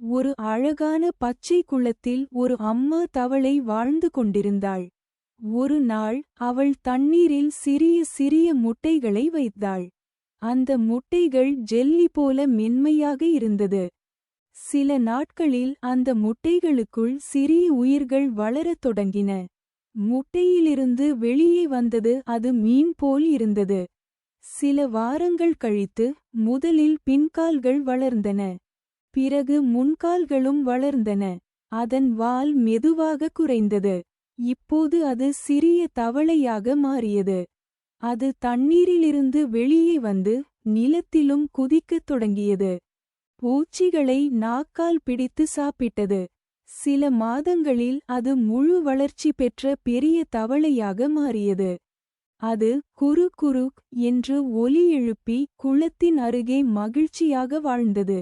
ஒரு அழகான பச்சை குளத்தில் ஒரு அம்மா தவளை வாழ்ந்து கொண்டிருந்தாள். ஒரு நாள் அவள் தண்ணீரில் சிறிய சிறிய முட்டைகளை வைத்தாள். அந்த முட்டைகள் ஜெல்லி போல மென்மையாக இருந்தது. சில நாட்களில் அந்த முட்டைகளுக்குள் சிறிய உயிர்கள் வளரத் தொடங்கின. முட்டையிலிருந்து வெளியே வந்தது அது மீன் போல் இருந்தது. சில வாரங்கள் கழித்து முதலில் பின்கால்கள் வளர்ந்தன. பிறகு முன்கால்களும் வளர்ந்தன. அதன் வால் மெதுவாக குறைந்தது. இப்போது அது சிறிய தவளையாக மாறியது. அது தண்ணீரிலிருந்து வெளியே வந்து நிலத்திலும் குதிக்கத் தொடங்கியது. பூச்சிகளை நாக்கால் பிடித்து சாப்பிட்டது. சில மாதங்களில் அது முழு வளர்ச்சி பெற்ற பெரிய தவளையாக மாறியது. அது குரு குருக் என்று ஒலி எழுப்பி குளத்தின் அருகே மகிழ்ச்சியாக வாழ்ந்தது.